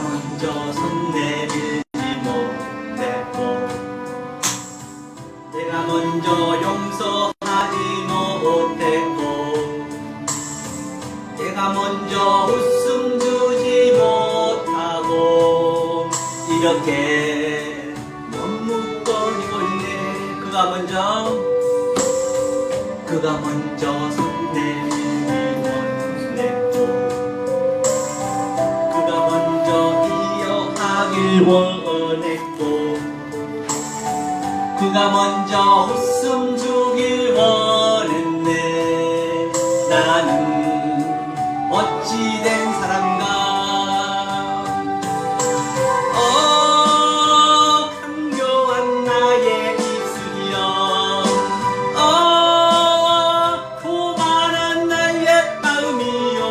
먼저 손 내밀지 못했고 내가 먼저 용서하지 못했고 내가 먼저 웃음 주지 못하고 이렇게 머뭇거리고 있네. 그가 먼저 손 내밀지 못했고 그가 먼저 이어하길 원했고 그가 먼저 웃음 주길 원했네. 나는 어찌된 사람가. 간교한 나의 입술이여, 고만한 나의 마음이여,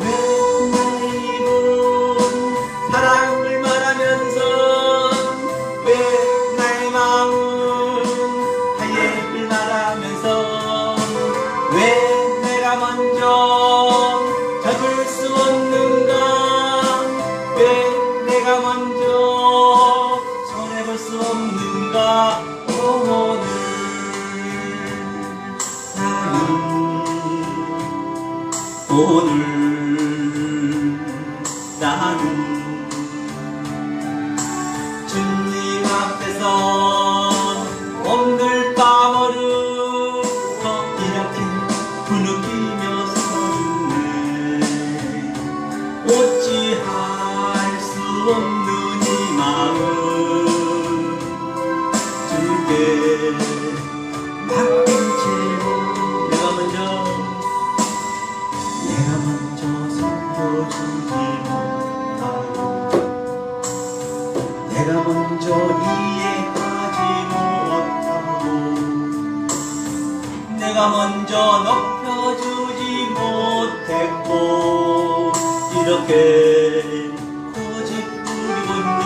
왜 나의 입은 사랑을 말하면서 왜 나의 마음은 하얘를 말하면서 왜 내가 먼저 젖을 수 없는가. 왜 내가 먼저 손해볼 수 없는가. 오늘 나는 주님 앞에서 오늘 밤을 이렇게 부르기며 서네. 어찌할 수 없는 이 마음 주께 맡긴 채로 내가 먼저 섬겨주지 못하고 내가 먼저 이해하지 못하고 내가 먼저 높여주지 못했고 이렇게 고집 부리고 있네.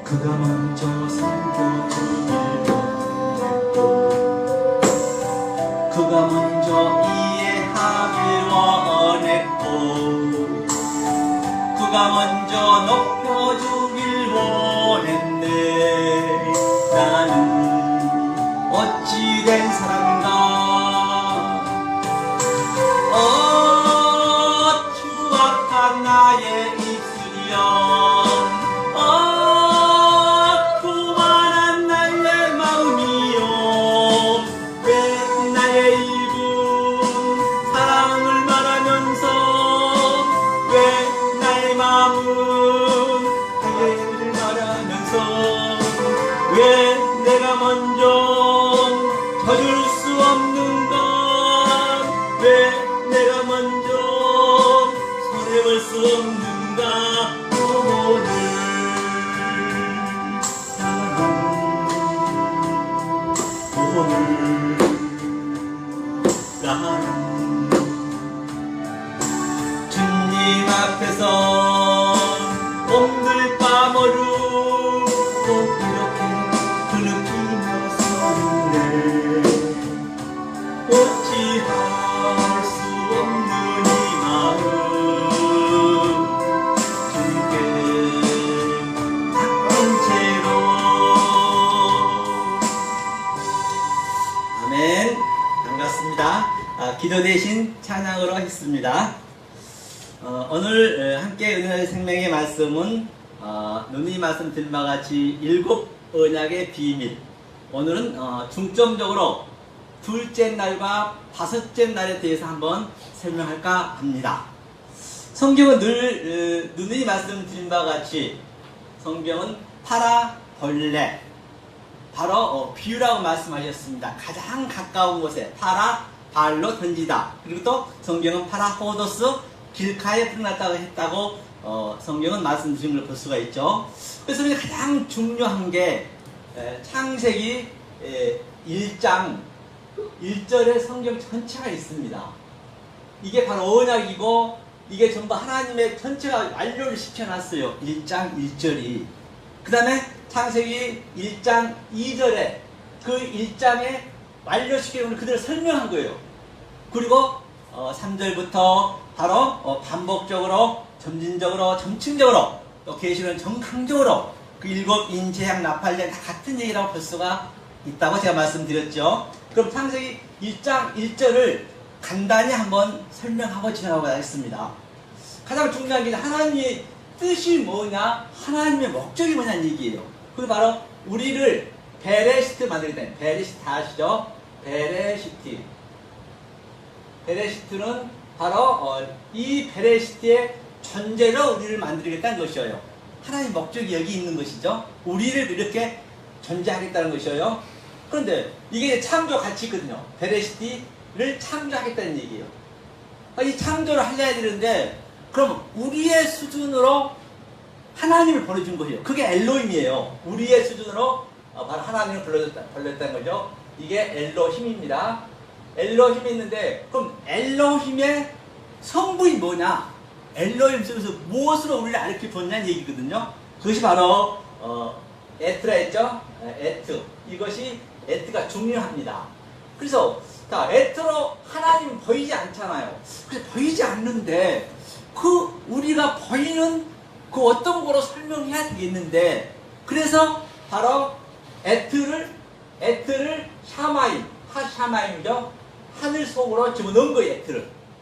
그가 먼저 섬겨주지 못했고 그가 먼저 이해하길 원했고 그가 먼저 높여주길 원했네. 나는 어찌된 사람인가. 추악한 나의 입술이여, 고만한 나의 마음이여, 왜 나의 입은 사랑을 말하면서 왜 나의 마음은 하얘를 말하면서 왜 내가 먼저 젖을 수 없는가. 왜 내가 먼저 손해볼 수 없는가. 오늘 나는 주님 앞에서 오늘 밤으로 이렇게 부르기며 서는데 어찌할 수 없는 이 마음 주께 맡긴 채로. 아멘. 반갑습니다. 기도 대신 찬양으로 하겠습니다. 오늘 함께 은혜의 생명의 말씀은 누누이 말씀드린 바와 같이 7 언약의 비밀. 오늘은 중점적으로 둘째 날과 5째 날에 대해서 한번 설명할까 합니다. 성경은 늘 누누이 말씀드린 바와 같이 성경은 파라 벌레, 바로 비유라고 말씀하셨습니다. 가장 가까운 곳에 파라 발로 던지다. 그리고 또 성경은 파라호도스 길가에 태어났다고 했다고 성경은 말씀드린 걸 볼 수가 있죠. 그래서 가장 중요한 게 창세기 1장 1절에 성경 전체가 있습니다. 이게 바로 언약이고 이게 전부 하나님의 전체가 완료를 시켜놨어요. 1장 1절이. 그 다음에 창세기 1장 2절에 그 1장에 완료시키는 걸 그대로 설명한 거예요. 그리고 3절부터 바로 반복적으로, 점진적으로, 점층적으로, 또 계시는 정강적으로 그 일곱 인재양, 나팔령 다 같은 얘기라고 볼 수가 있다고 제가 말씀드렸죠. 그럼 창세기 1장 1절을 간단히 한번 설명하고 지나가고 하겠습니다. 가장 중요한 게 하나님의 뜻이 뭐냐, 하나님의 목적이 뭐냐는 얘기예요. 그게 바로 우리를 베레시트 만들게 된, 베레시트 아시죠? 베레시트는 바로 이 베레시트의 존재로 우리를 만들겠다는 것이에요. 하나님의 목적이 여기 있는 것이죠. 우리를 이렇게 존재하겠다는 것이에요. 그런데 이게 창조 가치 있거든요. 베레시트를 창조하겠다는 얘기예요. 이 창조를 하려야 되는데, 그럼 우리의 수준으로 하나님을 보내준 거예요. 그게 엘로힘이에요. 우리의 수준으로 바로 하나님을 불렀다는 거죠. 이게 엘로힘입니다. 엘로힘이 있는데, 그럼 엘로힘의 성분이 뭐냐? 엘로힘 속에서 무엇으로 우리를 알게 줬냐는 얘기거든요. 그것이 바로 에트라 했죠? 에트. 이것이 에트가 중요합니다. 그래서 자, 에트로 하나님 보이지 않잖아요. 그래서 보이지 않는데 그 우리가 보이는 그 어떤 거로 설명해야 되겠는데, 그래서 바로 에트를 샤마임이죠. 하늘 속으로 집어넣은 거예요.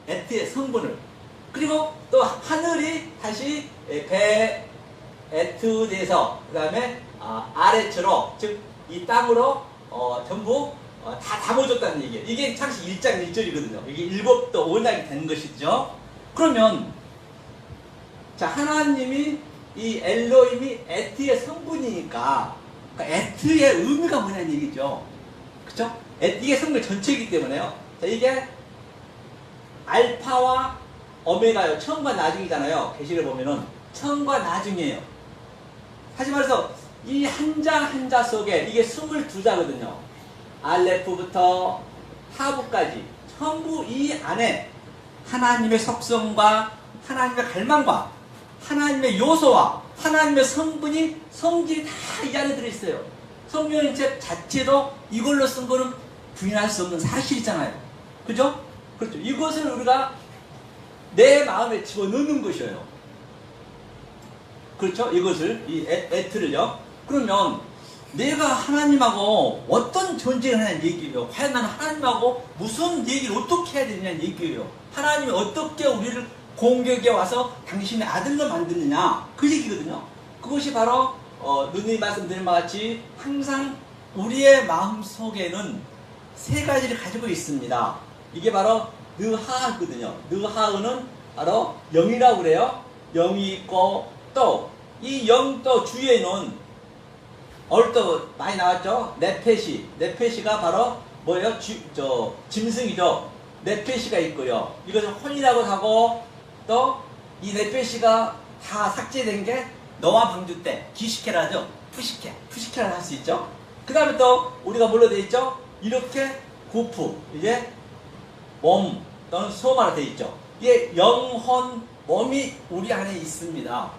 에트의 성분을. 그리고 또 하늘이 다시 에트에서 그 다음에 아래처로, 즉 이 땅으로 전부 다 담아줬다는 얘기예요. 이게 창세기 1장 1절이거든요. 이게 일곱도 언약이 되는 것이죠. 그러면 자, 하나님이 이 엘로힘이 에트의 성분이니까, 그러니까 에트의 의미가 뭐냐는 얘기죠. 그쵸? 이게 성분 전체이기 때문에요. 자, 이게 알파와 오메가요. 처음과 나중이잖아요. 계시를 보면은 처음과 나중이에요. 하지 말해서 이 한 자 한 자 속에 이게 22자거든요. 알레프부터 타부까지 전부 이 안에 하나님의 속성과 하나님의 갈망과 하나님의 요소와 하나님의 성분이, 성질이 다 이 안에 들어있어요. 성경 자체도 이걸로 쓴 거는 부인할 수 없는 사실이잖아요. 그죠? 그렇죠. 이것을 우리가 내 마음에 집어넣는 것이에요. 그렇죠? 이것을, 이 에트를요. 그러면 내가 하나님하고 어떤 존재를 하냐는 얘기예요. 과연 나는 하나님하고 무슨 얘기를 어떻게 해야 되느냐는 얘기예요. 하나님이 어떻게 우리를 공격에 와서 당신의 아들로 만드느냐, 그 얘기거든요. 그것이 바로 누누이 말씀드린 바와 같이 항상 우리의 마음 속에는 세 가지를 가지고 있습니다. 이게 바로 느하거든요. 느하은 바로 영이라고 그래요. 영이 있고, 또 이 영 또 주위에는 오늘 또 많이 나왔죠. 네페시가 바로 뭐예요? 짐승이죠. 네페시가 있고요. 이것을 혼이라고 하고, 또 이 네페시가 다 삭제된 게 노아 방주 때 기시케라죠. 푸시케라 할 수 있죠. 그 다음에 또 우리가 뭘로 되어 있죠? 이렇게 구프, 이제 몸 또는 소마로 되어 있죠. 이게 영혼, 몸이 우리 안에 있습니다.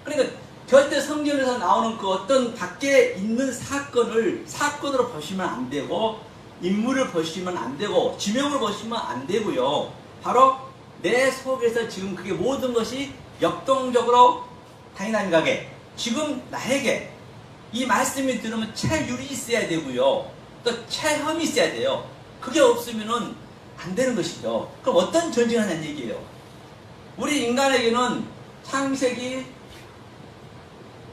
그러니까 절대 성경에서 나오는 그 어떤 밖에 있는 사건으로 보시면 안 되고, 인물을 보시면 안 되고, 지명을 보시면 안 되고요. 바로 내 속에서 지금 그게 모든 것이 역동적으로 다이나믹하게 지금 나에게 이 말씀이 들으면 체율이 있어야 되고요. 또 체험이 있어야 돼요. 그게 없으면은 안 되는 것이죠. 그럼 어떤 전쟁을 하냐는 얘기예요. 우리 인간에게는 창세기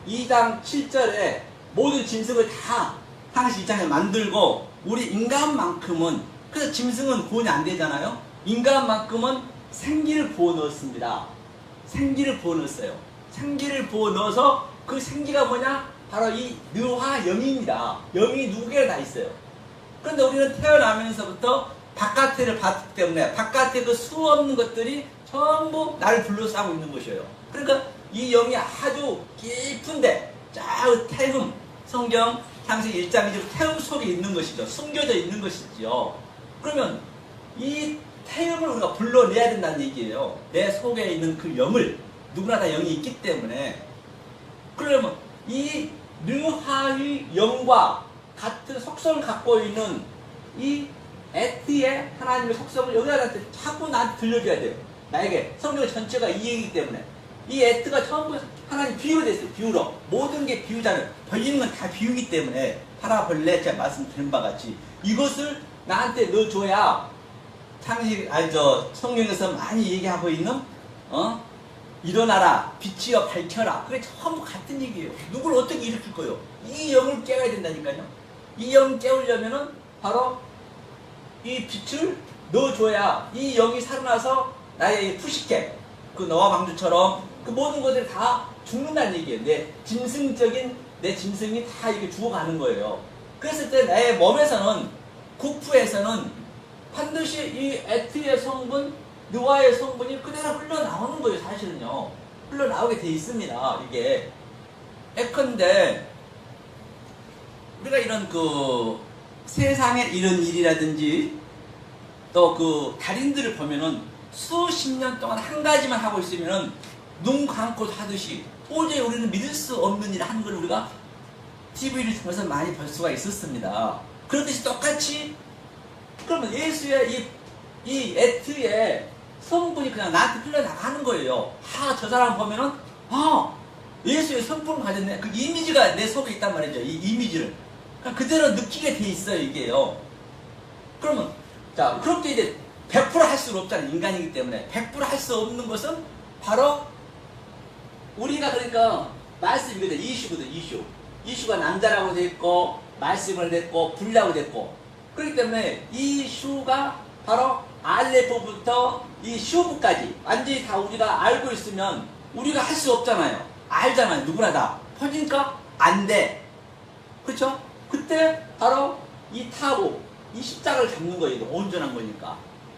2장 7절에 모든 짐승을 다 창세기 2장에 만들고, 우리 인간만큼은, 그래서 짐승은 구원이 안 되잖아요. 인간만큼은 생기를 부어 넣었습니다. 생기를 부어 넣었어요. 생기를 부어 넣어서 그 생기가 뭐냐? 바로 이 느와 영입니다. 영이 누구에게 다 있어요. 그런데 우리는 태어나면서부터 바깥에를 봤기 때문에 바깥에 그 수 없는 것들이 전부 나를 둘러싸고 있는 것이에요. 그러니까 이 영이 아주 깊은데, 저 태움, 성경 창세기 1장 2절 태움 속에 있는 것이죠. 숨겨져 있는 것이죠. 그러면 이 태움을 우리가 불러내야 된다는 얘기예요. 내 속에 있는 그 영을, 누구나 다 영이 있기 때문에. 그러면 이 르하의 영과 같은 속성을 갖고 있는 이 에트의 하나님의 속성을 여자한테 자꾸 나한테 들려줘야 돼요. 나에게 성경 전체가 이 얘기이기 때문에 이 에트가 전부 하나님 비유로 됐어요. 비유로 모든 게 비유잖아요. 벌리는 건 다 비유이기 때문에 파라 벌레 제가 말씀드린 바 같이 이것을 나한테 넣어줘야 창식 성경에서 많이 얘기하고 있는 일어나라 빛이여 밝혀라 그게 전부 같은 얘기예요. 누굴 어떻게 일으킬 거예요? 이 영을 깨워야 된다니까요. 이 영을 깨우려면은 바로 이 빛을 넣어줘야 이 영이 살아나서 나의 푸시케 그 노아 방주처럼 그 모든 것들이 다 죽는다는 얘기예요. 내 짐승이 다 이게 죽어가는 거예요. 그랬을 때 내 몸에서는 국부에서는 반드시 이 에트의 성분, 느와의 성분이 그대로 흘러나오는 거예요. 사실은요. 흘러나오게 돼 있습니다. 이게 예컨대 우리가 이런 그 세상에 이런 일이라든지 또 그 달인들을 보면은 수십 년 동안 한 가지만 하고 있으면은 눈 감고 하듯이 도저히 우리는 믿을 수 없는 일을 하는 걸 우리가 TV를 통해서 많이 볼 수가 있었습니다. 그렇듯이 똑같이 그러면 예수의 이 에트의 성분이 그냥 나한테 흘러나가는 거예요. 저 사람 보면은 예수의 성분을 가졌네. 그 이미지가 내 속에 있단 말이죠. 이 이미지를 그대로 느끼게 돼 있어요. 이게요. 그러면 그렇게 이제 100% 할 수는 없잖아요. 인간이기 때문에 100% 할 수 없는 것은 바로 우리가 그러니까 말씀이거든. 이슈거든. 이슈가 남자라고 됐고 말씀을 됐고 불이라고 됐고 그렇기 때문에 이 슈가 바로 알레프부터 이 슈브까지 완전히 다 우리가 알고 있으면 우리가 할 수 없잖아요. 알잖아요. 누구나 다. 퍼지니까 안 돼. 그렇죠? 그때 바로 이 타고 이 십자가를 잡는 거예요. 이거 온전한 거니까.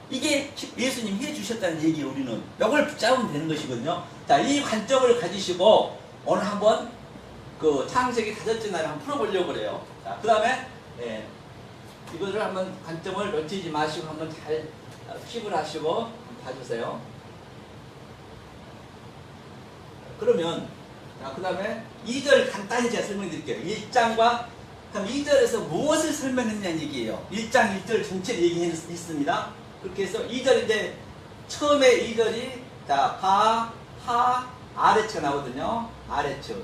이게 예수님이 해주셨다는 얘기예요. 우리는 이걸 붙잡으면 되는 것이거든요. 자, 이 관점을 가지시고 오늘 한번 그 창세기 5째 날에 한번 풀어보려고 그래요. 자, 그 다음에 이거를 한번 관점을 놓치지 마시고 한번 잘 킵을 하시고 한번 봐주세요. 그러면 그 다음에 2절 간단히 제가 설명드릴게요. 1장과 그럼 2절에서 무엇을 설명했냐는 얘기예요. 1장 1절 전체 얘기했습니다. 그렇게 해서 2절인데 처음에 2절이 가, 하, 아래처 나오거든요. 아래처.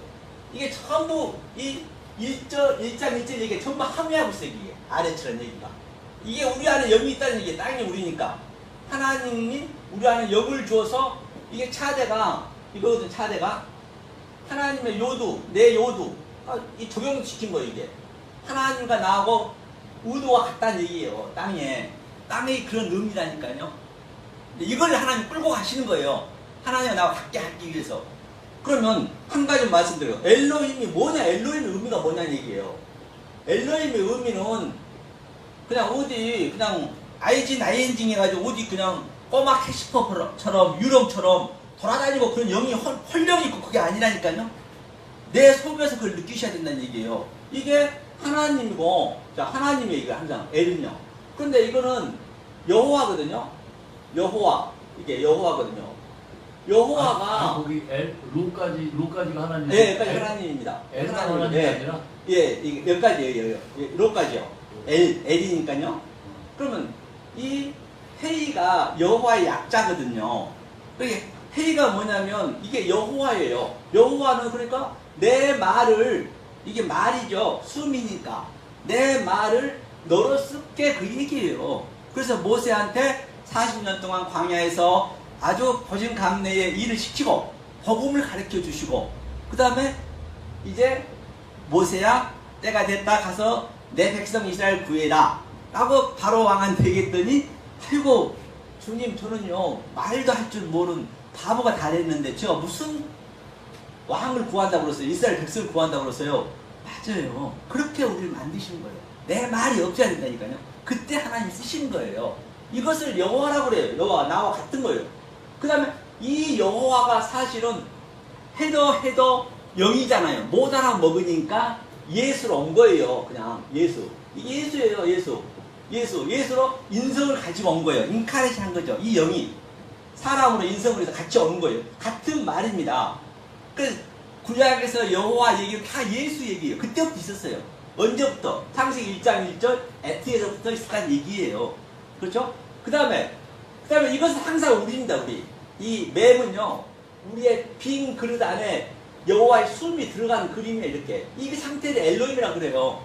이게 전부 이 1장 1절 얘기가 전부 함유하고 있어요. 이게 아래처라는 얘기가. 이게 우리 안에 영이 있다는 얘기예요. 땅이 우리니까. 하나님이 우리 안에 영을 주어서 이게 차대가 이거거든. 차대가 하나님의 요두, 내 요두 이 적용시킨 거예요. 이게 하나님과 나하고 의도가 같다는 얘기예요. 땅에 그런 의미라니까요. 이걸 하나님 끌고 가시는 거예요. 하나님과 나와 같게 하기 위해서. 그러면 한 가지 말씀드려요. 엘로힘이 뭐냐? 엘로힘의 의미가 뭐냐는 얘기예요. 엘로힘의 의미는 그냥 어디 그냥 ING 해가지고 어디 그냥 꼬마 캐시퍼처럼 유령처럼 돌아다니고 그런 영이 헐령 있고 그게 아니라니까요. 내 속에서 그걸 느끼셔야 된다는 얘기예요. 이게 하나님이고, 자, 하나님의 얘기가 항상 엘은요. 그런데 이거는 여호와거든요. 이게 여호와거든요. 여호와가 거기 로까지가 하나님. 네, 여기까지 하나님입니다. 엘은 하나님이 아니라. 이게 여기까지예요. 로까지요. 엘이니까요. 그러면 이 헤이가 여호와의 약자거든요. 그게 헤이가 뭐냐면 이게 여호와예요. 여호와는 그러니까 내 말을 이게 말이죠. 숨이니까 내 말을 너로 쓸게 그 얘기예요. 그래서 모세한테 40년 동안 광야에서 아주 보신감래의 일을 시키고 복음을 가르쳐 주시고 그 다음에 이제 모세야 때가 됐다 가서 내 백성 이스라엘 구해라 라고 바로 왕한 되겠더니 아이고 주님 저는요 말도 할 줄 모르는 바보가 다 됐는데 제가 무슨 왕을 구한다고 그랬어요. 이스라엘 백성을 구한다고 그랬어요. 맞아요. 그렇게 우리를 만드신 거예요. 내 말이 없어야 된다니까요. 그때 하나님 쓰신 거예요. 이것을 여호와라고 그래요. 여호와 나와 같은 거예요. 그 다음에 이 여호와가 사실은 해도 영이잖아요. 못 알아먹으니까 예수로 온 거예요. 그냥 예수. 이게 예수예요. 예수로 인성을 가지고 온 거예요. 인카레시 한 거죠. 이 영이 사람으로 인성을 해서 같이 온 거예요. 같은 말입니다. 그래서 구약에서 여호와 얘기는 다 예수 얘기예요. 그때부터 있었어요. 언제부터? 창세기 1장 1절 에트에서부터 있었다는 얘기예요. 그렇죠? 그 다음에 이것은 항상 우리입니다, 우리. 이 맵은요, 우리의 빈 그릇 안에 여호와의 숨이 들어간 그림이에요, 이렇게. 이 상태를 엘로힘이라고 그래요.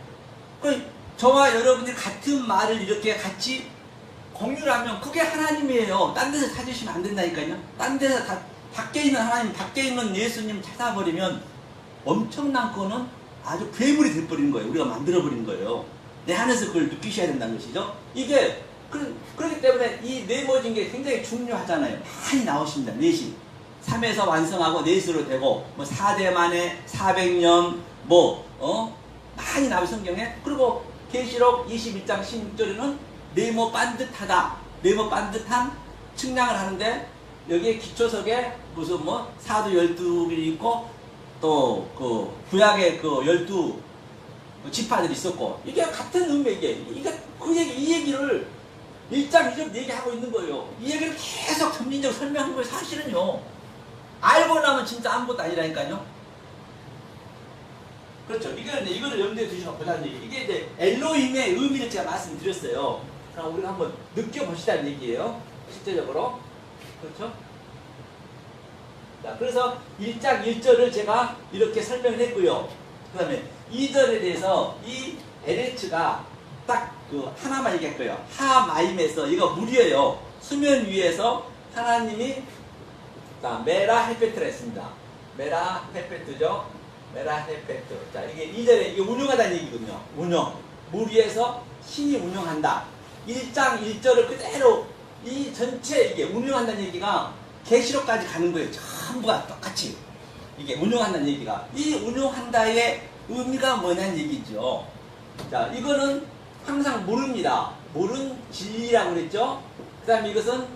저와 여러분들이 같은 말을 이렇게 같이 공유를 하면 그게 하나님이에요. 딴 데서 찾으시면 안 된다니까요. 딴 데서 밖에 있는 하나님, 밖에 있는 예수님 찾아버리면 엄청난 거는 아주 괴물이 돼버리는 거예요. 우리가 만들어버린 거예요. 내 안에서 그걸 느끼셔야 된다는 것이죠. 이게 그렇기 때문에 이 네모진 게 굉장히 중요하잖아요. 많이 나오십니다. 넷이 3에서 완성하고 넷으로 되고 뭐 4대 만에 400년 많이 나와요, 성경에. 그리고 계시록 21장 16절에는 네모 반듯하다, 네모 반듯한 측량을 하는데 여기에 기초석에 무슨 사도 12개 있고 또 그 구약의 그 12지파들이 있었고, 이게 같은 의미예요. 이게 이 얘기를 1장 2절 얘기하고 있는 거예요. 이 얘기를 계속 점진적으로 설명한 거예요. 사실은요, 알고 나면 진짜 아무것도 아니라니까요. 그렇죠. 이거를 염두에 두시면 보자는 얘기. 이게 이제 엘로힘의 의미를 제가 말씀드렸어요. 그럼 우리가 한번 느껴보시다는 얘기예요. 실제적으로. 그렇죠? 자, 그래서 1장 1절을 제가 이렇게 설명을 했고요. 그 다음에 2절에 대해서 이 LH가 딱 그 하나만 얘기할 거예요. 하마임에서, 이거 물이에요. 수면 위에서 하나님이, 자, 메라 헤페트라 했습니다. 메라 헤페트죠. 메라 헤페트. 자, 이게 2절에 이게 운영하다는 얘기거든요. 운영. 물 위에서 신이 운영한다. 1장 1절을 그대로 이 전체 이게 운영한다는 얘기가 계시록까지 가는 거예요. 전부가 똑같이. 이게 운영한다는 얘기가. 이 운영한다의 의미가 뭐냐는 얘기죠. 자, 이거는 항상 물입니다. 물은 진리라고 그랬죠. 그 다음에 이것은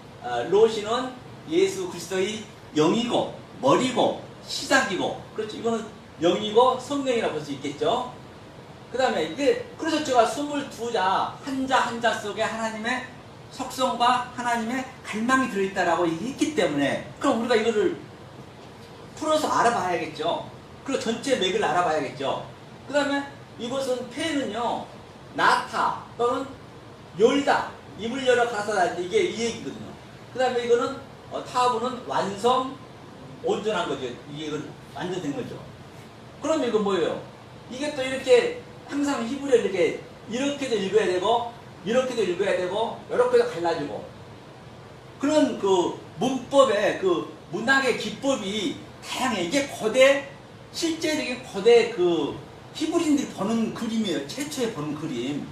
로시는 예수 그리스도의 영이고 머리고 시작이고, 그렇죠. 이거는 영이고 성령이라고 볼 수 있겠죠. 그 다음에 이게, 그래서 제가 22자 한 자 한 자 속에 하나님의 속성과 하나님의 갈망이 들어있다라고 얘기했기 때문에, 그럼 우리가 이거를 풀어서 알아봐야겠죠. 그리고 전체 맥을 알아봐야겠죠. 그 다음에 이것은 폐는요, 나타 또는 열다, 입을 열어 가사다, 이게 이 얘기거든요. 그 다음에 이거는 타부는 완성, 온전한 거죠. 이게 완전된 거죠. 그럼 이거 뭐예요? 이게 또 이렇게 항상 히브리어 이렇게도 읽어야 되고 이렇게도 읽어야 되고 이렇게도 갈라지고, 그런 그 문법의 그 문학의 기법이 다양해. 이게 실제적인 고대 그 히브리인들이 보는 그림이에요. 최초에 보는 그림.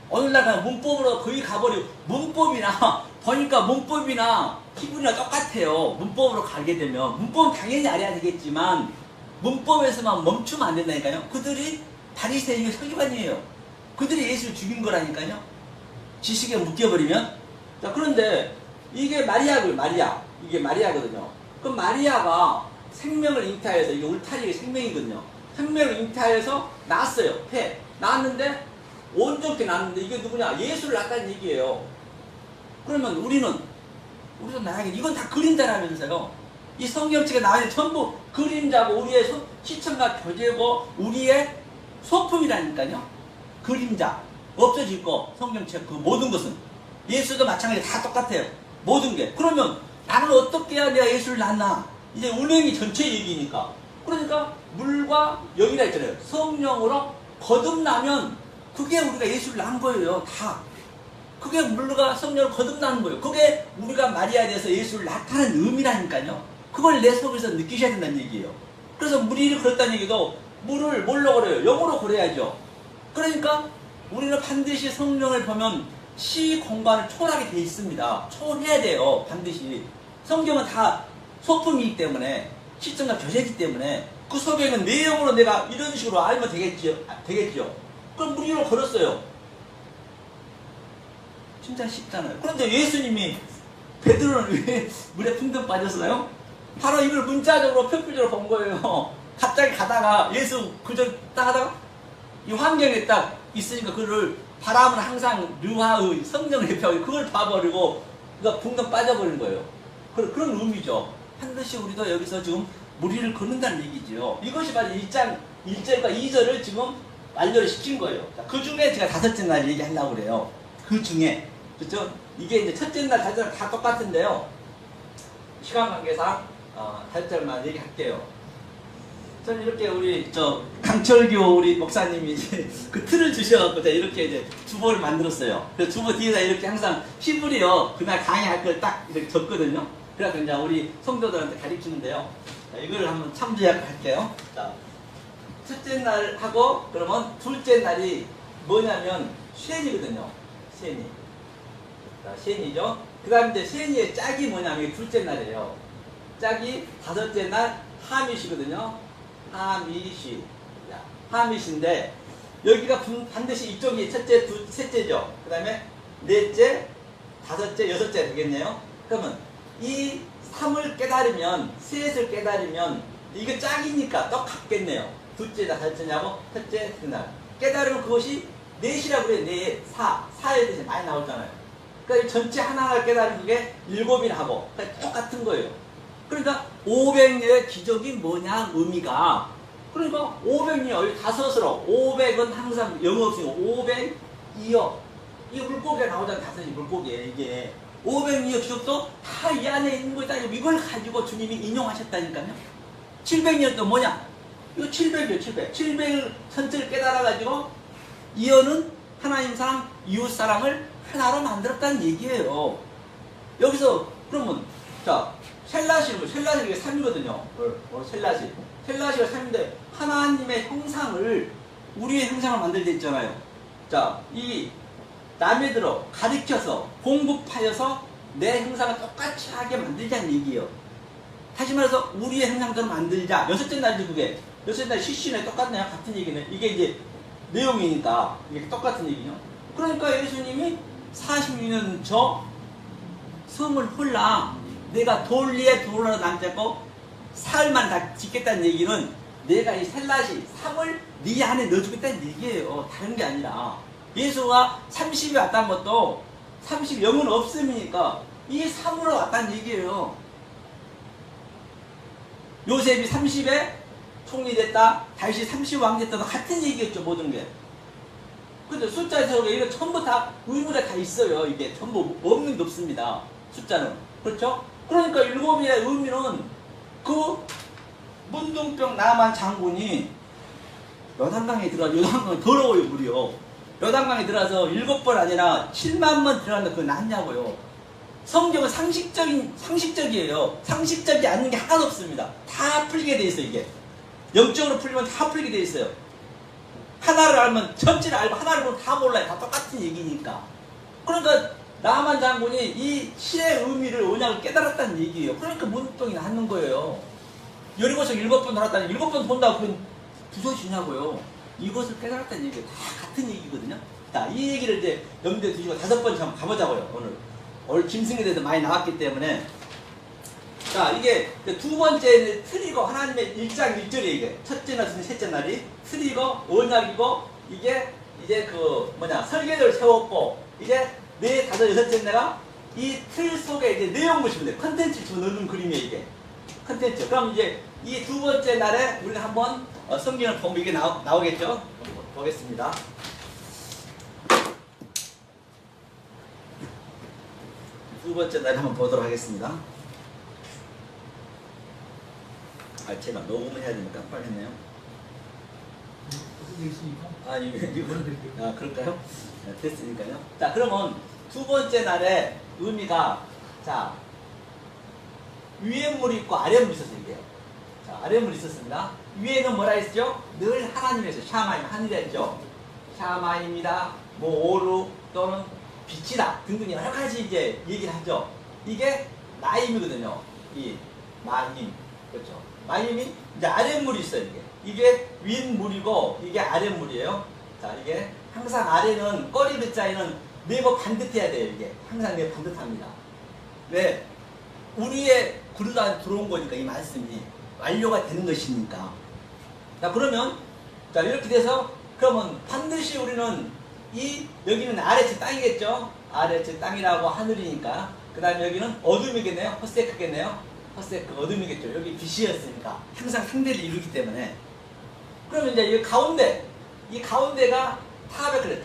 오늘날 그냥 문법으로 거의 가버리고, 문법이나 보니까 문법이나 히브리나 똑같아요. 문법으로 가게 되면 문법은 당연히 알아야 되겠지만 문법에서만 멈추면 안 된다니까요. 그들이 바리새인의 서기관이에요. 그들이 예수를 죽인 거라니까요. 지식에 묶여버리면. 자, 그런데 이게 마리아고요. 마리아. 이게 마리아거든요. 그럼 마리아가 생명을 잉태해서, 이게 울타리의 생명이거든요. 생명을 잉태해서 낳았어요. 낳았는데 온전케 낳았는데, 이게 누구냐? 예수를 낳았다는 얘기예요. 그러면 우리도 나에게 이건 다 그림자라면서요. 이 성경책에 나와있는 전부 그림자고 우리의 시청과 교제고 우리의 소품이라니까요. 그림자 없어질 거, 성경책 그 모든 것은. 예수도 마찬가지 다 똑같아요. 모든 게. 그러면 나는 어떻게 해야 내가 예수를 낳나? 이제 운행이 전체 얘기니까. 그러니까 물과 영이라 했잖아요. 성령으로 거듭나면 그게 우리가 예수를 낳은 거예요. 다. 그게 물과 성령을 거듭나는 거예요. 그게 우리가 마리아에 대해서 예수를 낳다는 의미라니까요. 그걸 내 속에서 느끼셔야 된다는 얘기예요. 그래서 물이 그렇다는 얘기도 물을 뭘로 걸어요? 영으로 걸어야죠. 그러니까 우리는 반드시 성령을 보면 시 공간을 초월하게 돼 있습니다. 초월해야 돼요. 반드시. 성경은 다 소품이기 때문에, 시점과 교제이기 때문에 그 속에 있는 내용으로 내가 이런 식으로 알면 되겠죠. 그럼 물 위로 걸었어요. 진짜 쉽잖아요. 그런데 예수님이, 베드로는 왜 물에 붕덩 빠졌어요? 바로 이걸 문자적으로 표필적으로 본 거예요. 갑자기 가다가 예수 그저 딱 하다가 이 환경에 딱 있으니까 그를 바람은 항상 르하의 성령을 대표하고 그걸 봐버리고 그러니까 붕덩 빠져버린 거예요. 그런 의미죠. 반드시 우리도 여기서 지금 무리를 걷는다는 얘기죠. 이것이 바로 1장 1절과 2절을 지금 완료를 시킨 거예요. 그 중에 제가 5째 날 얘기하려고 그래요. 그 중에 그렇죠? 이게 이제 첫째 날, 다섯째 날 다 똑같은데요. 시간 관계상 다섯째만 얘기할게요. 저는 이렇게 우리 강철교 우리 목사님이 이제 그 틀을 주셔갖고 제가 이렇게 이제 주보를 만들었어요. 그래서 주보 뒤에다 이렇게 항상 시물이요 그날 강의할 걸 딱 이렇게 적거든요. 그래서 이제 우리 성도들한테 가르치는데요. 자, 이걸 한번 참조할게요. 자, 첫째 날 하고 그러면 둘째 날이 뭐냐면 쉔이거든요. 쉔이. 자, 쉔이죠. 그 다음에 이제 쉔이의 짝이 뭐냐면 이게 둘째 날이에요. 짝이 다섯째 날 하밋이거든요. 하밋이. 하밋인데 여기가 반드시 이쪽이 첫째, 셋째죠. 그 다음에 넷째, 다섯째, 여섯째 되겠네요. 그러면 이 3을 깨달으면, 셋을 깨달으면 이게 짝이니까 똑같겠네요. 둘째다, 다섯째냐고 첫째, 날 깨달으면 그것이 넷이라고 그래요. 넷, 사에 대해서 많이 나오잖아요. 그러니까 전체 하나하나 깨달은 게 7이나 하고 그러니까 똑같은 거예요. 그러니까 500년의 기적이 뭐냐 의미가, 그러니까 500년 다섯으로 500은 항상 영어 없으니까 502억 이 물고기가 나오잖아요. 다섯이 물고기에 이게 502억 기적도 다 이 안에 있는 거다. 이걸 가지고 주님이 인용하셨다니까요. 700년 또 뭐냐, 이거 700이에요. 700을 전체를 깨달아 가지고 이어는 하나님 사랑 이웃 사랑을 하나로 만들었다는 얘기예요. 여기서 그러면 자 셀라시 이게 3이거든요. 셀라시가 3인데 하나님의 형상을, 우리의 형상을 만들게 있잖아요. 자, 이 남의 들어 가르쳐서 공급하여서 내 형상을 똑같이 하게 만들자는 얘기예요. 다시 말해서 우리의 형상대로 만들자. 여섯째 날이죠 그게. 여섯째 날 시신에 똑같네요. 같은 얘기네. 이게 이제 내용이니까 이게 똑같은 얘기죠. 그러니까 예수님이 46년 저 성을 홀라 내가 돌 위에 돌로 남잡고 사흘만 다 짓겠다는 얘기는 내가 이 셀라시 3을 네 안에 넣어주겠다는 얘기예요. 다른 게 아니라 예수가 30이 왔다는 것도 30 영은 없음이니까 이 3으로 왔다는 얘기예요. 요셉이 30에 총리 됐다, 다시 30왕 됐다도 같은 얘기였죠. 모든 게. 근데 숫자 세우게 이거 전부 다 의문에 다 있어요. 이게 전부 없는 게 없습니다. 숫자는. 그렇죠? 그러니까 7의 의미는 그 문둥병 나만 장군이 요단강에 들어가서, 요단강이 더러워요 물이요. 요단강에 들어가서 7번 아니라 7만 번 들어갔는데 그거 낫냐고요. 성경은 상식적이에요. 상식적이 않는 게 하나도 없습니다. 다 풀리게 돼 있어요. 이게 영적으로 풀리면 다 풀리게 돼 있어요. 하나를 알면 전체를 알고 하나를 보면 다 몰라요. 다 똑같은 얘기니까. 그러니까 나만 장군이 이 신의 의미를, 언약을 깨달았다는 얘기예요. 그러니까 문둥병이 낫는 거예요. 여리고서 7번 돌았다니 7번 돈다고 그건 부서지냐고요. 이것을 깨달았다는 얘기예요. 다 같은 얘기거든요. 자, 이 얘기를 이제 염두에 두시고 5번째 한번 가보자고요. 오늘 짐승에 대해서 많이 나왔기 때문에. 자, 이게 두 번째 틀이고 하나님의 1장 1절이에요. 이게 첫째 날, 셋째 날이 틀이고 언약이고, 이게 이제 설계도를 세웠고, 이제 네, 다섯, 여섯째 내가 이 틀 속에 이제 내용을 주면 돼요. 컨텐츠를 집어넣는 그림이에요. 이게 컨텐츠. 그럼 이제 이 두 번째 날에 우리가 한번 성경을 보면 이게 나오겠죠? 보겠습니다. 두 번째 날에 한번 보도록 하겠습니다. 제가 녹음을 해야 되니까 깜빡했네요. 이거 그럴까요? 됐으니까요. 자, 그러면 두 번째 날의 의미가, 자, 위에 물이 있고 아래 물이 있었어요. 이게. 자, 아래 물이 있었습니다. 위에는 뭐라 했죠? 늘 하나님에서 샤마임, 하늘이 했죠. 샤마임이다, 오루 또는 빛이다 등등 여러 가지 이제 얘기를 하죠. 이게 마임이거든요. 이 마임, 그렇죠? 마임이 이제 아랫물이 있어요. 이게 윗물이고 이게 아랫물이에요. 자, 이게 항상 아래는 꺼리 빛자에는 네모 반듯해야 돼요. 이게 항상 네모 반듯합니다. 왜? 우리의 굴로 안에 들어온 거니까, 이 말씀이 완료가 되는 것이니까. 자, 그러면 자, 이렇게 돼서 그러면 반드시 우리는 여기는 아래체 땅이겠죠. 아래체 땅이라고 하늘이니까. 그 다음에 여기는 어둠이겠네요. 허세크겠네요. 허세크 어둠이겠죠. 여기 빛이었으니까 항상 상대를 이루기 때문에. 그러면 이제 이 가운데가 타베클,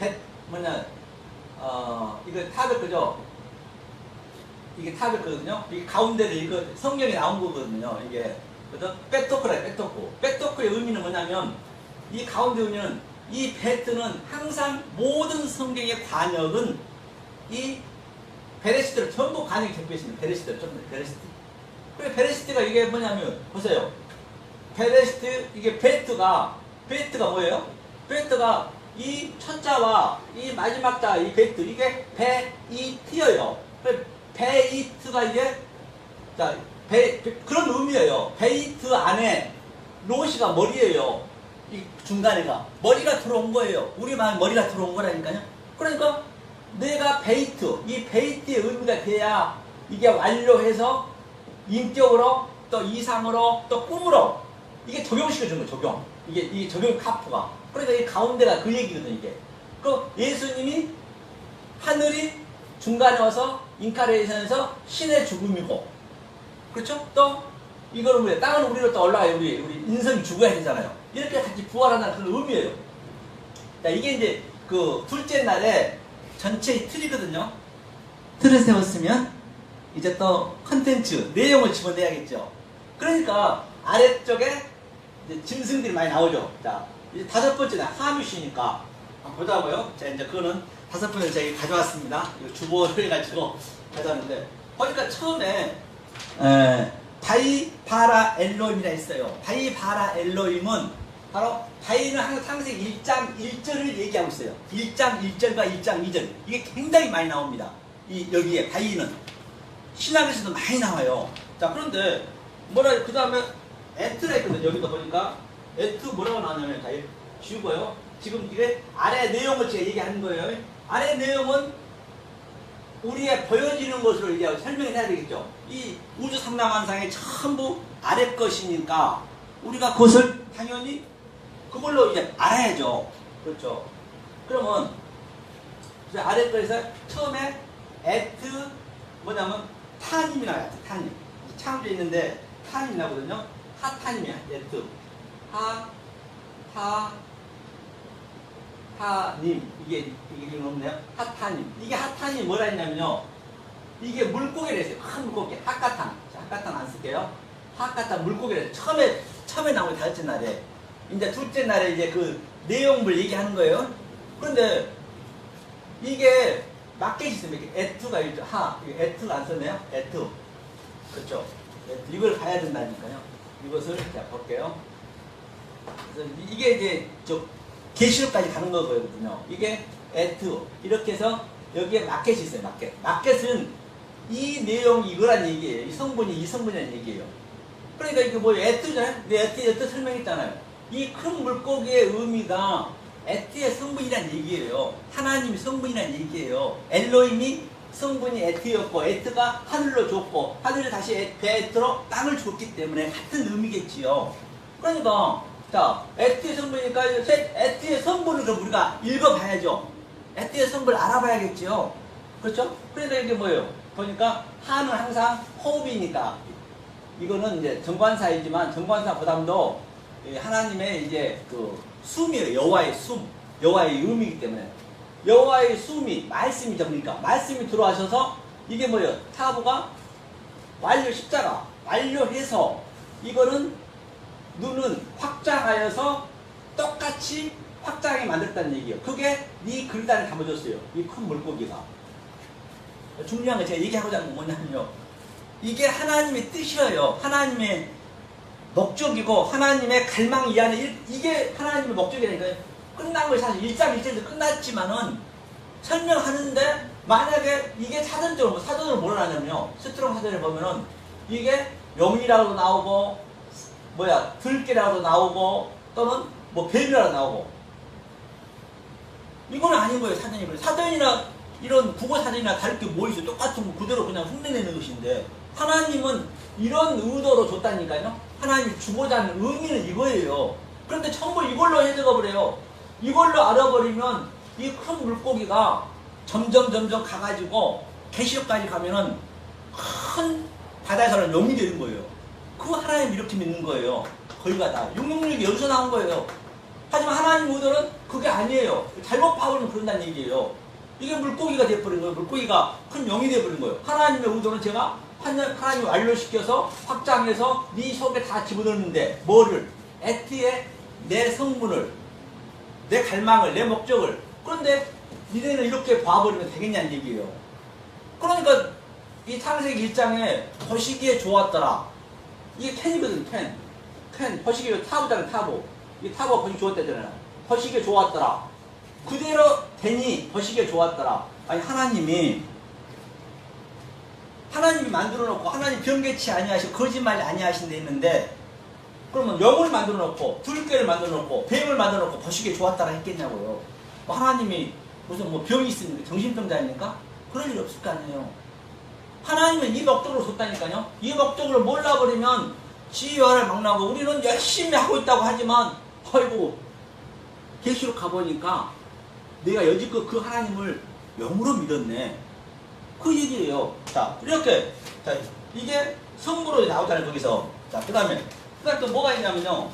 이거 타베크죠? 이게 타베크거든요? 이게 가운데를 이거 성경에 나온 거거든요, 이게. 그래서 백토크라, 백토크. 백토크의 의미는 뭐냐면, 이 가운데 의미는, 이 베트는 항상 모든 성경의 관역은 이 베레시트를 전부 관역이 잡혀 있습니다. 베레시트를 전부, 베레시트. 그래, 베레시트가 이게 뭐냐면, 보세요. 베레시트, 이게 베트가 뭐예요? 베트가 이 첫 자와 이 마지막 자, 이 베트, 이게 베이트예요. 베이트가 이게, 자, 그런 의미예요. 베이트 안에 로시가 머리예요. 이 중간에가. 머리가 들어온 거예요. 우리만 머리가 들어온 거라니까요. 그러니까 내가 베이트, 이 베이트의 의미가 돼야 이게 완료해서 인격으로 또 이상으로 또 꿈으로 이게 적용시켜주는 거예요, 적용. 이게 적용 카프가. 그러니까 이 가운데가 그 얘기거든, 이게. 그 예수님이 하늘이 중간에 와서 인카레이션에서 신의 죽음이고, 그렇죠? 또 이거는 뭐예요? 땅은 우리로 또 올라가요. 우리 인성이 죽어야 되잖아요. 이렇게 같이 부활한다는 그런 의미예요. 자, 이게 이제 그 둘째 날에 전체의 틀이거든요. 틀을 세웠으면 이제 또 컨텐츠, 내용을 집어내야겠죠. 그러니까 아래쪽에 이제 짐승들이 많이 나오죠. 자, 이제 다섯 번째는 하뮤시니까 한번 보자고요. 자, 이제 그거는 다섯 번째 제가 가져왔습니다. 이거 주보를 해가지고 가져왔는데, 보니까 처음에 바이바라 엘로임이라 했어요. 바이바라 엘로임은 바로 바이는 항상 창세기 1장 1절을 얘기하고 있어요. 1장 1절과 1장 2절. 이게 굉장히 많이 나옵니다. 여기에 바이는 신학에서도 많이 나와요. 자, 그런데 그 다음에 에트라 했거든요. 여기도 보니까 에트 뭐라고 나오냐면, 자, 지우고요. 지금 이게 아래 내용을 제가 얘기하는 거예요. 아래 내용은 우리의 보여지는 것으로 얘기하고 설명을 해야 되겠죠. 이 우주 상담환상이 전부 아래 것이니까 우리가 그것을 당연히 그걸로 이제 알아야죠. 그렇죠. 그러면 아래 거에서 처음에 에트 뭐냐면 타님이 나와요. 타님. 창조에 있는데 타님이 나거든요. 하타님이야. 에트. 하타님. 이게 지금 없네요. 하타님. 이게 하타님 뭐라 했냐면요. 이게 물고기를 했어요. 큰 물고기. 핫가탕. 핫가탕 안 쓸게요. 핫가탕 물고기를 했어요. 처음에 나온 다섯째 날에. 이제 둘째 날에 이제 그 내용물 얘기하는 거예요. 그런데 이게 마켓이 있습니다. 에투가 있죠. 에투가 안 썼네요. 에투. 그렇죠. 에투. 이걸 봐야 된다니까요. 이것을 제가 볼게요. 그래서 이게 이제 계시록까지 가는 거거든요. 이게 에투. 이렇게 해서 여기에 마켓이 있어요. 마켓은 이 내용이 이거란 얘기예요. 이 성분이란 얘기예요. 그러니까 이게 뭐예요? 에투잖아요. 근데 에투 설명했잖아요. 이 큰 물고기의 의미가 에트의 성분이란 얘기예요. 하나님이 성분이란 얘기예요. 엘로힘이 성분이 에트였고, 에트가 하늘로 줬고, 하늘이 다시 베트로 땅을 줬기 때문에 같은 의미겠지요. 그러니까, 자, 에트의 성분이니까, 에트의 성분을 그럼 우리가 읽어봐야죠. 에트의 성분을 알아봐야겠지요. 그렇죠? 그러니까 이게 뭐예요? 보니까, 하는 항상 호흡이니까, 이거는 이제 정관사이지만, 정관사보다도 하나님의 이제 그 숨이에요. 여호와의 숨, 여호와의 의미이기 때문에 여호와의 숨이 말씀이죠. 그러니까 말씀이 들어와셔서 이게 뭐예요? 타부가 완료 십자가 완료해서 이거는 눈은 확장하여서 똑같이 확장하게 만들었다는 얘기예요. 그게 네 글단에 담아줬어요. 이 큰 물고기가. 중요한 거 제가 얘기하고자 하는 건 뭐냐면요. 이게 하나님의 뜻이에요. 하나님의 목적이고 하나님의 갈망 이 안에 이게 하나님의 목적이라니까요. 끝난 걸 사실 1장 1절에서 끝났지만은 설명하는데 만약에 이게 사전으로 뭐라냐면요. 스트롱 사전을 보면은 이게 용이라고도 나오고 들깨라고도 나오고 또는 뱀이라고 나오고 이건 아닌 거예요. 사전이나 이런 국어 사전이나 다를 게 뭐 있어요. 똑같은 거 그대로 그냥 흉내내는 것인데 하나님은 이런 의도로 줬다니까요. 하나님이 주고자 하는 의미는 이거예요. 그런데 전부 이걸로 해석을 버려요. 이걸로 알아버리면 이 큰 물고기가 점점 가가지고 계시록까지 가면은 큰 바다에서는 용이 되는 거예요. 그 하나님 이렇게 믿는 거예요. 거기가 다 666이 여기서 나온 거예요. 하지만 하나님 의도는 그게 아니에요. 잘못 파악하면 그런다는 얘기예요. 이게 물고기가 돼버린 거예요. 물고기가 큰 영이 돼버린 거예요. 하나님의 의도는 제가 하나님을 완료시켜서 확장해서 네 속에 다 집어넣는데 뭐를? 에티의 내 성분을, 내 갈망을, 내 목적을. 그런데 니네는 이렇게 봐버리면 되겠냐는 얘기예요. 그러니까 이 창세기 1장에 거시기에 좋았더라. 이게 캔이거든, 캔. 캔, 거시기에 타보잖아요, 타보. 이 타보가 거시기 좋았다잖아요. 거시기에 좋았더라. 그대로 되니 거시기에 좋았더라. 아니 하나님이 만들어 놓고 하나님 변개치 아니하시고 거짓말 아니하신 데 있는데 그러면 영을 만들어 놓고 들깨를 만들어 놓고 뱀을 만들어 놓고 거시기에 좋았다라 했겠냐고요. 뭐 하나님이 무슨 뭐 병이 있으니까 정신병자입니까? 그럴 일 없을 거 아니에요. 하나님은 이 목적으로 줬다니까요. 이 목적을 몰라버리면 지혜와를 막나고 우리는 열심히 하고 있다고 하지만 아이고 계시록 가보니까 내가 여지껏 그 하나님을 영으로 믿었네. 그 얘기예요. 자, 이렇게. 자, 이게 성부로 나오잖아요, 거기서. 자, 그 다음에 또 뭐가 있냐면요.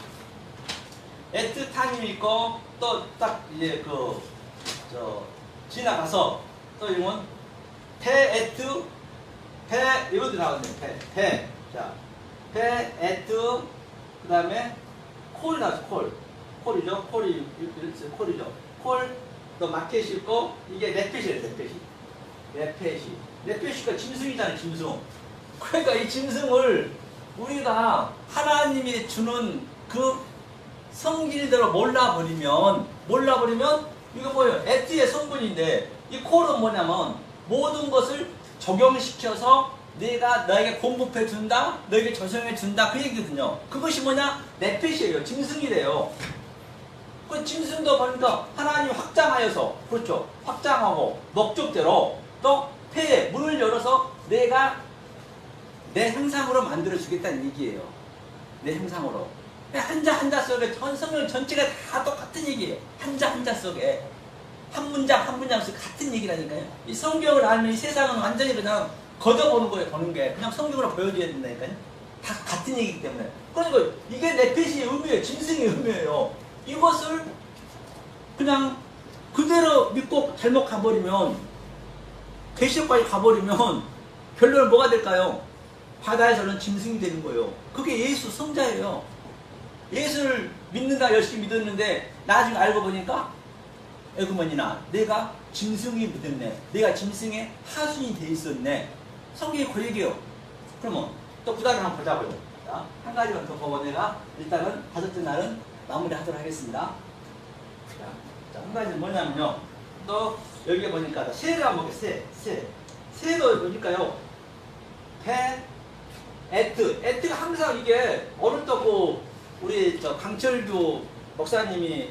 애틋함이 있고, 또 딱 이제 지나가서, 또 이건 이것도 나왔네요. 자, 그 다음에 콜이 나왔어, 콜이죠. 콜, 또 마켓이 있고, 이게 레펫이에요, 레펫이가 짐승이잖아요, 짐승. 그러니까 이 짐승을 우리가 하나님이 주는 그 성질대로 몰라버리면 이거 뭐예요? 에티의 성분인데 이 콜은 뭐냐면 모든 것을 적용시켜서 내가 너에게 공급해 준다, 너에게 조성해 준다 그 얘기거든요. 그것이 뭐냐? 레펫이에요. 짐승이래요. 그 짐승도 보니까 하나님 확장하여서 그렇죠. 확장하고 목적대로 또 폐에 문을 열어서 내가 내 형상으로 만들어 주겠다는 얘기예요. 내 형상으로. 한자 속에 성경 전체가 다 똑같은 얘기예요. 한자 속에 한 문장 속에 같은 얘기라니까요. 이 성경을 알면 이 세상은 완전히 그냥 걷어보는 거예요. 보는 게 그냥 성경으로 보여줘야 된다니까요. 다 같은 얘기이기 때문에. 그러니까 이게 레펫의 의미예요. 짐승의 의미예요. 이것을 그냥 그대로 믿고 잘못 가버리면 계시록까지 가버리면 결론은 뭐가 될까요? 바다에서는 짐승이 되는 거예요. 그게 예수 성자예요. 예수를 믿는다 열심히 믿었는데 나중에 알고 보니까 에그머니나 내가 짐승이 믿었네. 내가 짐승의 하순이 돼 있었네. 성경이 그 얘기예요. 그러면 또 그 다음에 한번 보자고요. 자, 한 가지만 더 보고 내가 일단은 5째 날은 마무리하도록 하겠습니다. 자, 한 가지는 뭐냐면요. 또 여기 보니까 새를 한번 볼게요. 새도 보니까요. 에트가 항상 이게 어느 또 우리 강철규 목사님이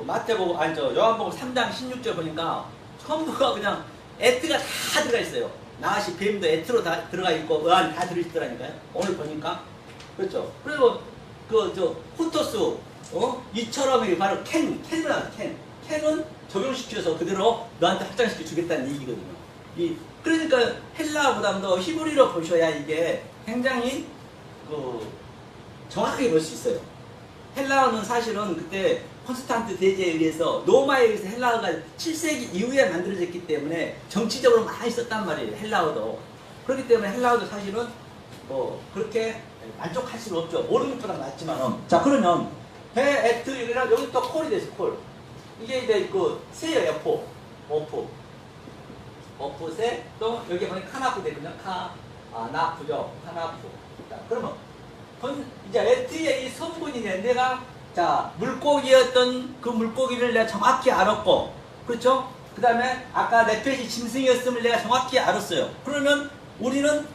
마태복음 요한복음 3장 16절 보니까 전부가 그냥 에트가 다 들어가 있어요. 나시 뱀도 에트로 다 들어가 있고 의안이 다 들어있더라니까요. 오늘 보니까 그렇죠. 그리고 후토스 이처럼 바로 캔은 적용시켜서 그대로 너한테 확장시켜 주겠다는 얘기거든요. 그러니까 헬라어보다도 히브리로 보셔야 이게 굉장히 정확하게 볼 수 있어요. 헬라어는 사실은 그때 콘스탄트 대제에 의해서 로마에 의해서 헬라어가 7세기 이후에 만들어졌기 때문에 정치적으로 많이 썼단 말이에요. 헬라어도. 그렇기 때문에 헬라어도 사실은 그렇게 만족할 수는 없죠. 모르는 것보다 낫지만은. 자, 그러면 에트 여기 또 콜이 됐어. 콜. 이게 이제 새예요. 오프 새. 또 여기 보면 카나프 되거든요. 나프죠. 카나프. 자, 그러면 이제 에트의 이 성분이네. 내가 물고기였던 그 물고기를 내가 정확히 알았고, 그렇죠? 그 다음에 아까 레펫이 짐승이었음을 내가 정확히 알았어요. 그러면 우리는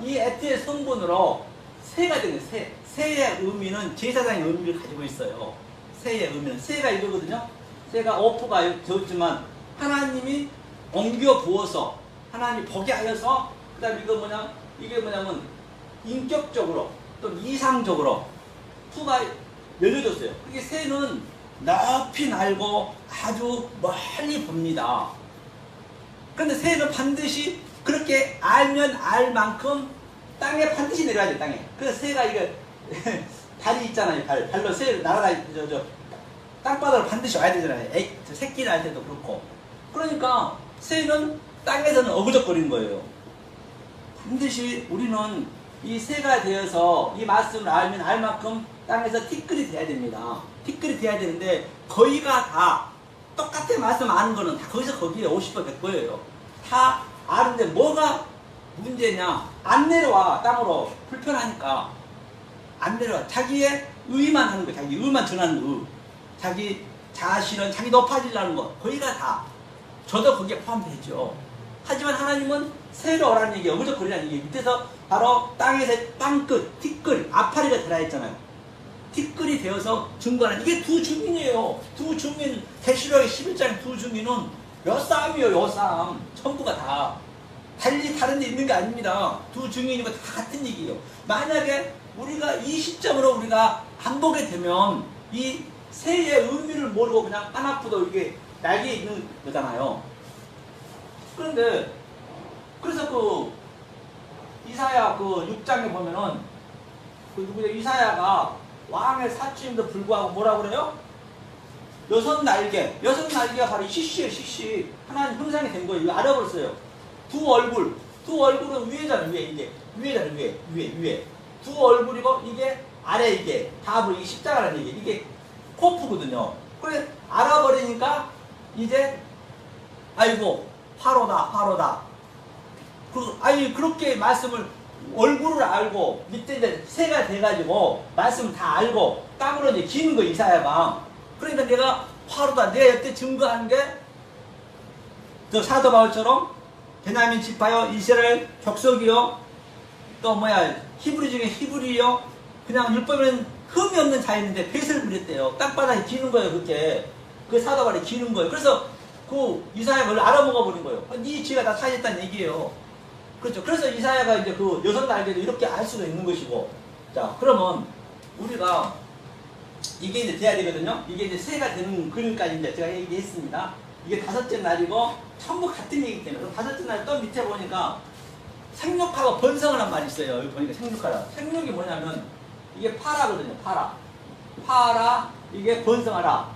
이 에트의 성분으로 새가 되는 새의 의미는 제사장의 의미를 가지고 있어요. 새의 의미는 새가 이거거든요. 새가 오프가 적지만 하나님이 옮겨 부어서 하나님이 보게 하여서 그 다음에 이게 뭐냐면 인격적으로 또 이상적으로 푸가 열려졌어요. 그게 새는 높이 날고 아주 멀리 봅니다. 그런데 새는 반드시 그렇게 알면 알 만큼 땅에 반드시 내려야 돼요. 땅에. 그래서 새가 이거 다리 있잖아요. 발로 새 날아다니죠. 땅바닥을 반드시 와야 되잖아요. 저 새끼 날 때도 그렇고. 그러니까 새는 땅에서는 어그적거리는 거예요. 반드시 우리는 이 새가 되어서 이 말씀을 알면 알 만큼 땅에서 티끌이 돼야 됩니다. 티끌이 돼야 되는데 거의가 다 똑같은 말씀 아는 거는 다 거기서 거기에 50% 100%예요. 다 아는데 뭐가 문제냐? 안 내려와. 땅으로. 불편하니까 안 내려와. 자기의 의만 하는 거야. 자기 의만 전하는 의. 자기 자신은 자기 높아지려는 거. 거기가 다. 저도 거기에 포함되죠. 하지만 하나님은 새로 오라는 얘기예요. 어그적거리라는 얘기. 밑에서 바로 땅에서 땅끝, 티끌, 아파리가 들어있잖아요. 티끌이 되어서 증거하는 이게 두 증인이에요. 두 증인. 계시록 11장 두 증인은 여싸움이에요. 여싸움. 전부가 다. 달리 다른 데 있는 게 아닙니다. 두 증인이고 다 같은 얘기예요. 만약에 우리가 이 시점으로 우리가 안 보게 되면 이 새의 의미를 모르고 그냥 하나부터 이게 날개 있는 거잖아요. 그런데 그래서 그 이사야 그 6장에 보면은 그 누구냐 이사야가 왕의 사치임도 불구하고 뭐라고 그래요? 여섯 날개가 바로 시시예요. 시시. 하나님 형상이 된 거예요. 이거 알아버렸어요. 두 얼굴은 위에잖아요. 위에 이게 위에잖아요. 위에 두 얼굴이고 이게 아래 이게 다음으로 이게 십자가라는 얘기. 이게 코프거든요. 그래 알아버리니까 이제 아이고 화로다. 그렇게 말씀을 얼굴을 알고 밑에 이제 새가 돼가지고 말씀을 다 알고 땅으로 이제 기는 거 이사야가. 그러니까 내가 화로다. 내가 여태 증거한 게 저 사도 바울처럼 베냐민 지파요, 이스라엘 족속이요, 또 히브리 중에 히브리요, 그냥 율법에는 흠이 없는 자였는데 뱃을 부렸대요. 땅바닥에 기는 거예요. 그렇게 그 사도 바울이 기는 거예요. 그래서 그 이사야가 그걸 알아먹어 버린 거예요. 네 지가 다 사했다는 얘기예요. 그렇죠. 그래서 이사야가 이제 그 여섯 날개도 이렇게 알 수도 있는 것이고. 자, 그러면 우리가 이게 이제 돼야 되거든요. 이게 이제 새가 되는 그림까지 이제 제가 얘기했습니다. 이게 다섯째 날이고 전부 같은 얘기기 때문에. 그럼 다섯째 날 또 밑에 보니까 생육하고 번성을 한 말이 있어요. 여기 보니까 생육하라. 생육이 뭐냐면 이게 파라거든요. 파라 이게 번성하라.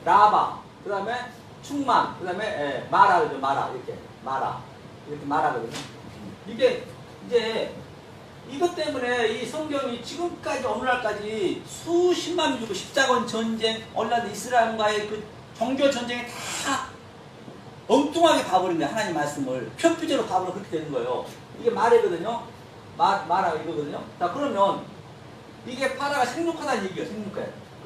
라바 그 다음에 충만 그 다음에 마라 그죠. 마라 이렇게 마라거든요. 이게 이제 이것 때문에 이 성경이 지금까지 오늘날까지 수십만 명 죽고 십자군 전쟁, 얼라드 이스라엘과의 그 종교 전쟁에 다 엉뚱하게 봐버린 거예요. 하나님 말씀을 표피적으로 봐버리면 그렇게 되는 거예요. 이게 말이거든요. 마라 이거거든요. 자, 그러면 이게 파라가 생육하다는 얘기예요.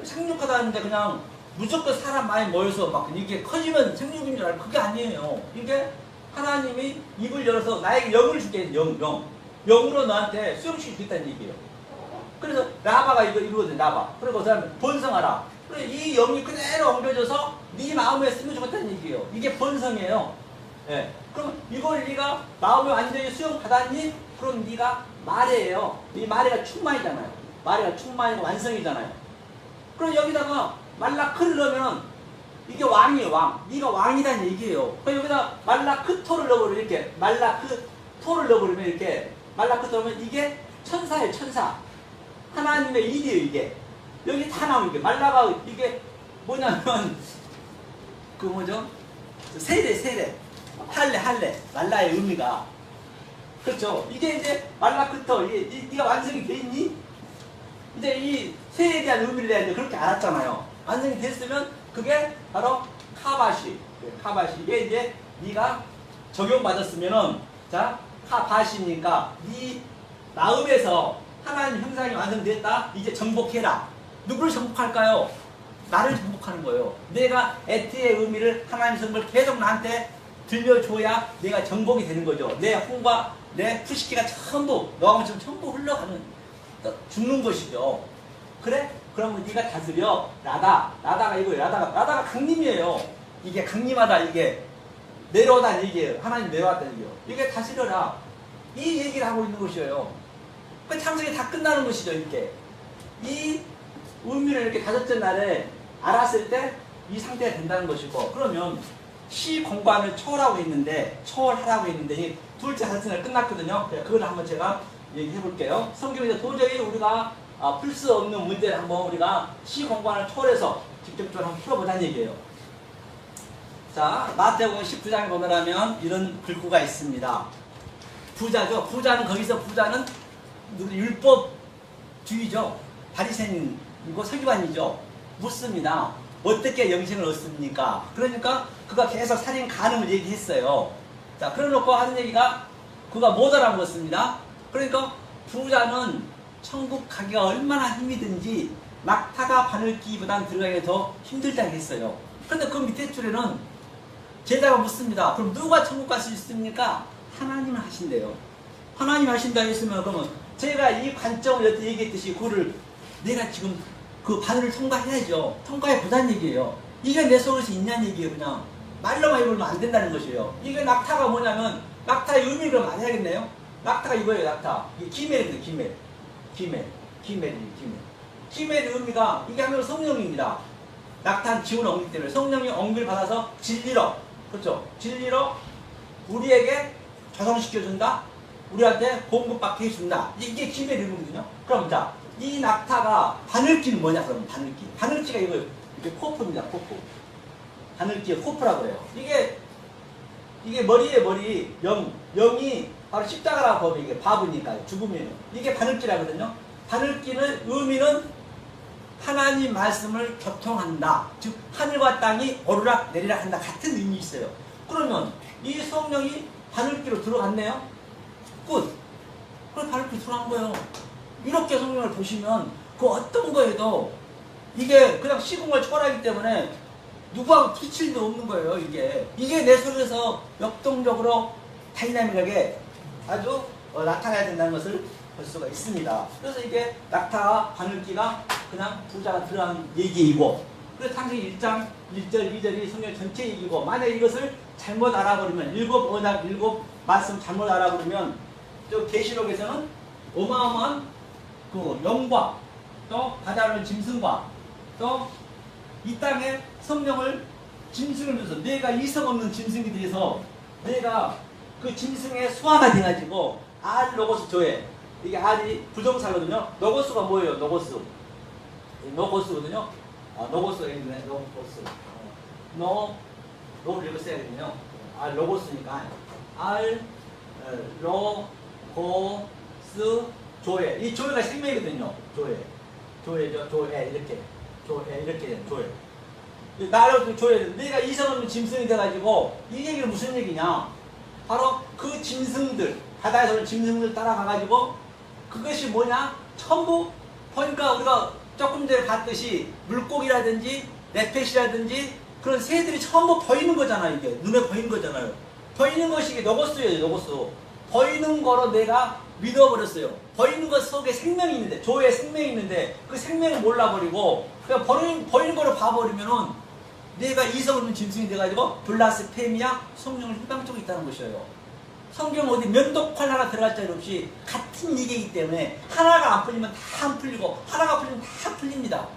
생육하다는데 그냥 무조건 사람 많이 모여서 막 이게 커지면 생육인 줄 알고 그게 아니에요. 이게 하나님이 입을 열어서 나에게 영을 주게 영으로 너한테 수용시켜 주겠다는 얘기예요. 그래서 라바가 이거거든요. 라바. 그리고 그 다음에 번성하라. 그래 이 영이 그대로 옮겨져서 네 마음에 스며주겠다는 얘기예요. 이게 번성이에요. 예. 그럼 이걸 네가 마음에 완전히 수용받았니? 그럼 네가 마레예요. 이 마레가 충만이잖아요. 마레가 충만이고 완성이잖아요. 그럼 여기다가 말라크를 넣으면 이게 왕이에요. 왕. 네가 왕이라는 얘기예요. 그럼 여기다 말라크토를 넣어버리면 이렇게 말라크토를 넣어버리면 이렇게 말라크토 넣으면 이게 천사예요. 천사. 하나님의 일이에요. 이게. 여기 다 나오는 게 말라가 이게 뭐냐면 그 뭐죠? 세례 할례 말라의 의미가 그렇죠. 이게 이제 말라크토 네가 완성이 돼 있니? 이제 이 새에 대한 의미를 내야 돼. 그렇게 알았잖아요. 완성이 됐으면 그게 바로 카바시 이게 이제 네가 적용받았으면은 자 카바시니까 네 마음에서 하나님 형상이 완성됐다. 이제 정복해라. 누구를 정복할까요? 나를 정복하는 거예요. 내가 에티의 의미를 하나님 성걸 계속 나한테 들려줘야 내가 정복이 되는 거죠. 내 혼과 내 푸시키가 전부 너하고 전부 흘러가는 죽는 것이죠. 그래? 그러면 네가 다스려. 나다가 이거예요. 나다가 강림이에요. 이게 강림하다. 이게 내려오다는 얘기예요. 하나님 내려왔다는 얘기예요. 이게 다스려라. 이 얘기를 하고 있는 것이에요. 그 창세기 다 끝나는 것이죠. 이렇게 이 의미를 이렇게 다섯째 날에 알았을 때 이 상태가 된다는 것이고. 그러면 시공간을 초월하라고 했는데 이 둘째 다섯째 날 끝났거든요. 그걸 한번 제가 얘기해 볼게요. 성경에서 도저히 우리가 풀 수 없는 문제를 한번 우리가 시공간을 초월해서 직접적으로 한번 풀어보자는 얘기예요. 자, 마태복음 19장에 보면 이런 글구가 있습니다. 부자죠. 부자는 거기서 부자는 율법주의죠. 바리새인이고 서기관이죠. 묻습니다. 어떻게 영생을 얻습니까? 그러니까 그가 계속 살인 가능을 얘기했어요. 자, 그래놓고 하는 얘기가 그가 못 알아먹었습니다. 그러니까 부자는 천국 가기가 얼마나 힘이든지 낙타가 바늘기보단 들어가기가 더 힘들다고 했어요. 그런데 그 밑에 줄에는 제자가 묻습니다. 그럼 누가 천국 갈 수 있습니까? 하나님은 하신대요. 하나님 하신다 했으면 그러면 제가 이 관점을 여태 얘기했듯이 그거를 내가 지금 그 바늘을 통과해야죠. 통과해 보자는 얘기예요. 이게 내 속에서 있냐는 얘기예요. 그냥 말로만 입으면 안 된다는 것이에요. 이게 낙타가 뭐냐면 낙타의 의미를 그럼 알아야겠네요. 낙타가 이거예요. 낙타. 이게 기멜입니다. 기멜의 의미가 이게 하면 성령입니다. 낙타는 지원 엉기 때문에 성령이 엉기를 받아서 진리로, 그렇죠? 진리로 우리에게 조성시켜준다. 우리한테 공급받게 해준다. 이게 기멜의 의미거든요. 그럼 자, 이 낙타가 바늘기는 뭐냐? 그러면 바늘기. 바늘기가 이거 이게 코프입니다. 코프. 바늘기의 코프라고 해요. 이게 머리에 머리, 영이 바로 십자가라고 보면 이게 바보니까 죽으면 이게 바늘기라거든요. 바늘기는 의미는 하나님 말씀을 교통한다. 즉 하늘과 땅이 오르락 내리락 한다. 같은 의미 있어요. 그러면 이 성령이 바늘기로 들어갔네요. 끝. 그럼 바늘기로 들어간 거예요. 이렇게 성령을 보시면 그 어떤 거에도 이게 그냥 시공을 초월하기 때문에 누구하고 부딪힐 도 없는 거예요. 이게 내 속에서 역동적으로 다이나믹하게 아주 나타나야 된다는 것을 볼 수가 있습니다. 그래서 이게 낙타와 바늘기가 그냥 부자가 들어간 얘기이고, 그래서 창세기 1장 1절 2절이 성경 전체 얘기고, 만약 이것을 잘못 알아버리면 일곱 언약 일곱 말씀 잘못 알아버리면 저 계시록에서는 어마어마한 그 영과 또 바다를 짐승과 또 이 땅에 성령을 짐승을 위해서 내가 이성 없는 짐승이 돼서 내가 그 짐승의 소화가 돼가지고 알 로고스 조에 이게 알이 부정사거든요. 로고스가 뭐예요? 노고스거든요. 노고스가 있네. 노를 읽었어야겠네요. 알 로고스니까 알 로고스 조에, 이 조에가 생명이거든요. 조에죠. 조에 이렇게 되는 조에. 나를 조에, 내가 이성 없는 짐승이 돼가지고 이 얘기는 무슨 얘기냐? 바로 그 짐승들, 바다에서 오는 짐승들 따라가가지고 그것이 뭐냐? 전부 보니까 우리가 조금 전에 봤듯이 물고기라든지 네펫이라든지 그런 새들이 전부 보이는 거잖아. 이게 눈에 보이는 거잖아요. 보이는 것이 이게 노고스예요. 노고스. 보이는 거로 내가 믿어버렸어요. 보이는 것 속에 생명이 있는데, 조에 생명이 있는데 그 생명을 몰라버리고 그냥 보이는 거로 봐버리면은 내가 이성 없는 짐승이 돼가지고 블라스페미아, 성령을 희방적으로 있다는 것이에요. 성경 어디 면도칼 하나 들어갈 자리 없이 같은 얘기이기 때문에 하나가 안 풀리면 다 안 풀리고 하나가 풀리면 다 풀립니다.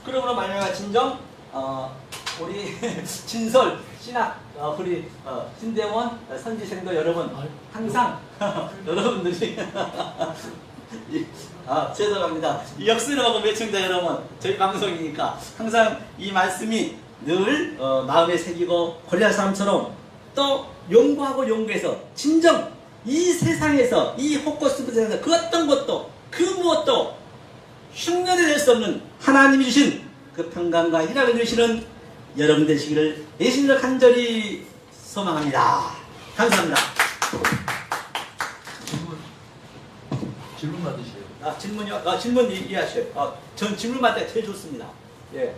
그러므로 말미암아 진정 우리 진설 신학 우리 신대원 선지생도 여러분 항상 여러분들이 죄송합니다. 이 역스러운 매청자 여러분, 저희 방송이니까 항상 이 말씀이 늘 마음에 새기고 고려할 사람처럼 또 연구해서 진정 이 세상에서 이 호코스부 세상에서 그 어떤 것도 그 무엇도 흉내를 낼 수 없는 하나님이 주신 그 평강과 희락을 주시는 여러분 되시기를 예수님으로 간절히 소망합니다. 감사합니다. 질문 받으세요. 질문이요? 질문 이해하셔요. 전 질문 받을 때 제일 좋습니다. 예.